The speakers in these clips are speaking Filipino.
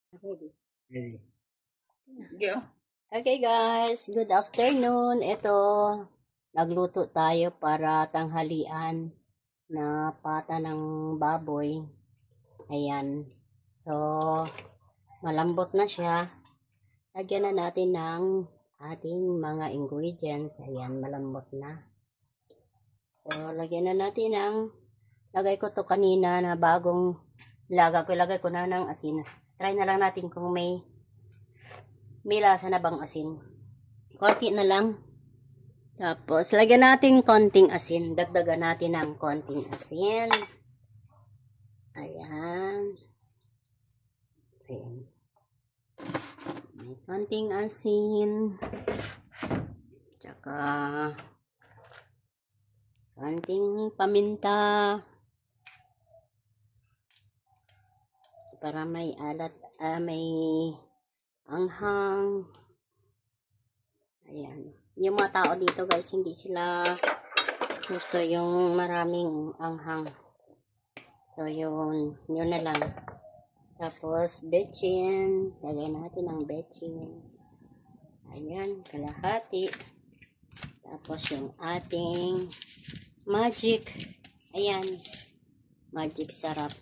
Ready. Ready. Go. Okay guys, good afternoon. Ito, nagluto tayo para tanghalian na pata ng baboy. Ayan. So, malambot na siya. Lagyan na natin ng ating mga ingredients. Ayan, malambot na. So, lagyan na natin ng, lagay ko to kanina na bagong lagay ko na ng asin. Try na lang natin kung may lasa na bang asin. Konti na lang. Tapos, lagyan natin konting asin. Dagdagan natin ng konting asin. Ayan. Ayan. May konting asin. Tsaka, konting paminta. Para may alat, may anghang. Ayan. Yung mga tao dito guys, hindi sila gusto yung maraming anghang. So, yun na lang. Tapos, betchin. Lagay natin ang betchin. Ayan, kalahati. Tapos, yung ating magic. Ayan. Magic sarap.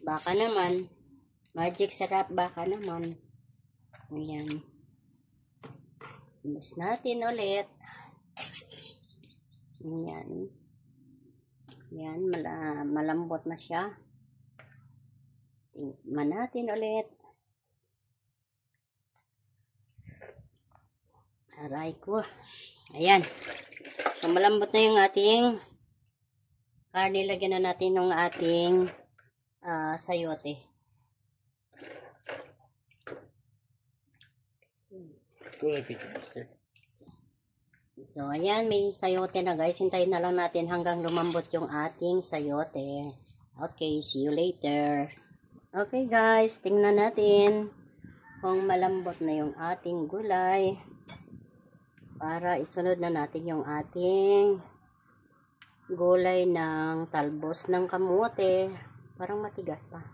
Baka naman. Magic sarap, baka naman. Ayan. Mix natin ulit. Ayan. Ayan, malambot na siya. Tingnan natin ulit. Aray ko. Ayan. So, malambot na yung ating karne. Lagyan na natin ng ating sayote. So, ayan, may sayote na guys. Hintayin na lang natin hanggang lumambot yung ating sayote. Okay, see you later. Okay guys, tingnan natin kung malambot na yung ating gulay. Para isunod na natin yung ating gulay ng talbos ng kamote. Parang matigas pa.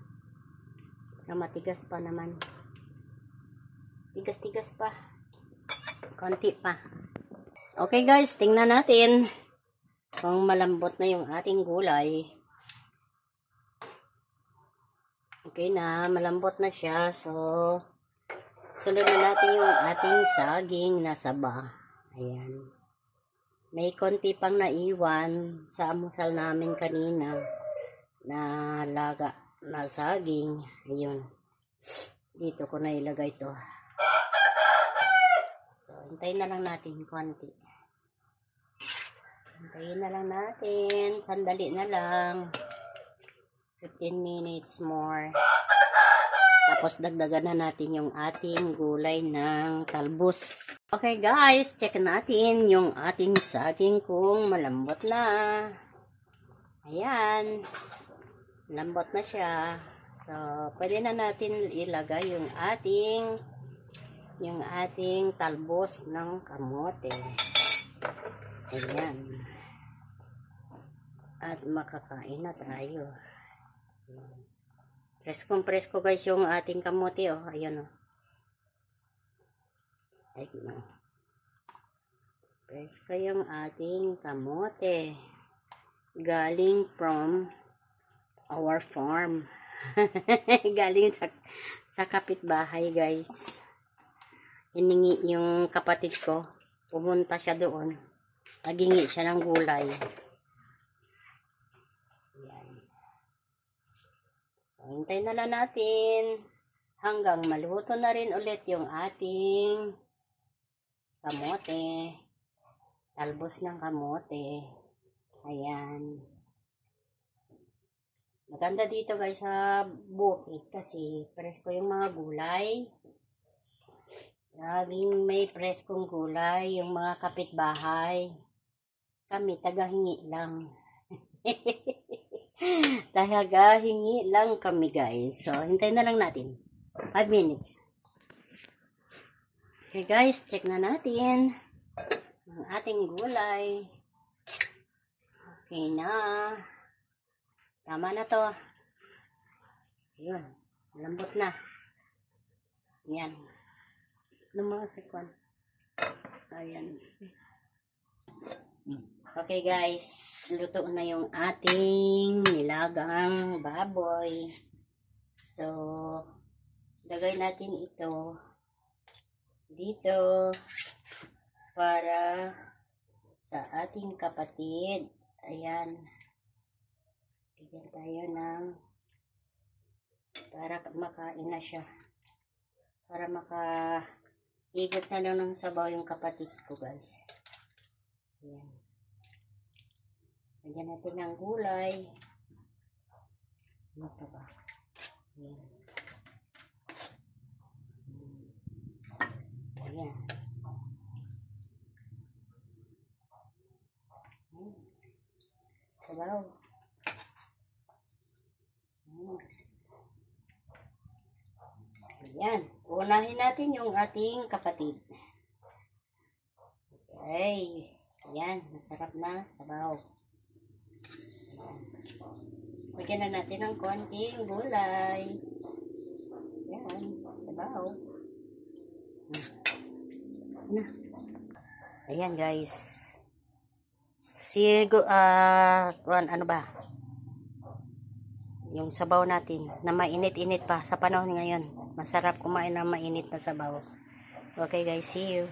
Parang matigas pa naman. Tigas-tigas pa. Konti pa. Okay guys, tingnan natin kung malambot na yung ating gulay. Okay na, malambot na siya. So, sunod na natin yung ating saging na saba. Ayan. May konti pang naiwan sa amusal namin kanina na laga na saging. Ayun. Dito ko na ilagay to. So, hintayin na lang natin konti. Hintayin na lang natin. Sandali na lang. 15 minutes more. Tapos, dagdagan na natin yung ating gulay ng talbos. Okay guys, check natin yung ating saging kung malambot na. Ayan. Lambot na siya. So, pwede na natin ilagay yung ating talbos ng kamote. Ayan. At makakain na tayo. Preskong-presko guys yung ating kamote, oh. Ayun, oh. Ayun, oh. Presko yung ating kamote. Galing from our farm. Galing sa kapitbahay, guys. Hiningi yung kapatid ko. Pumunta siya doon. Nagingi siya ng gulay. Hintayin na lang natin hanggang maluto na rin ulit yung ating kamote. Talbos ng kamote. Ayan. Maganda dito guys sa bukid kasi presko yung mga gulay. Laging may preskong gulay yung mga kapitbahay. Kami tagahingi lang. Hingi lang kami guys. So, hintayin na lang natin. 5 minutes. Okay guys, check na natin ang ating gulay. Okay na. Tama na to. Ayun. Lambot na. Yan. Mga sekwan. Ayan. Okay guys, luto na yung ating nilagang baboy. So, lagay natin ito dito para sa ating kapatid. Ayan. Bigyan tayo ng para makain na siya. Para maka-igot na lang ng sabaw yung kapatid ko guys. Ayan. Lagyan natin ng gulay. Ano pa ba? Ayan. Ayan. Sabaw. Ayan. Unahin natin yung ating kapatid. Okay. Ayan. Masarap na sabaw. Lagyan na natin ng konting gulay. Ayan. Sabaw. Ayan guys. Ano ba? Yung sabaw natin na mainit-init pa sa panahon ngayon. Masarap kumain ng mainit na sabaw. Okay guys, see you.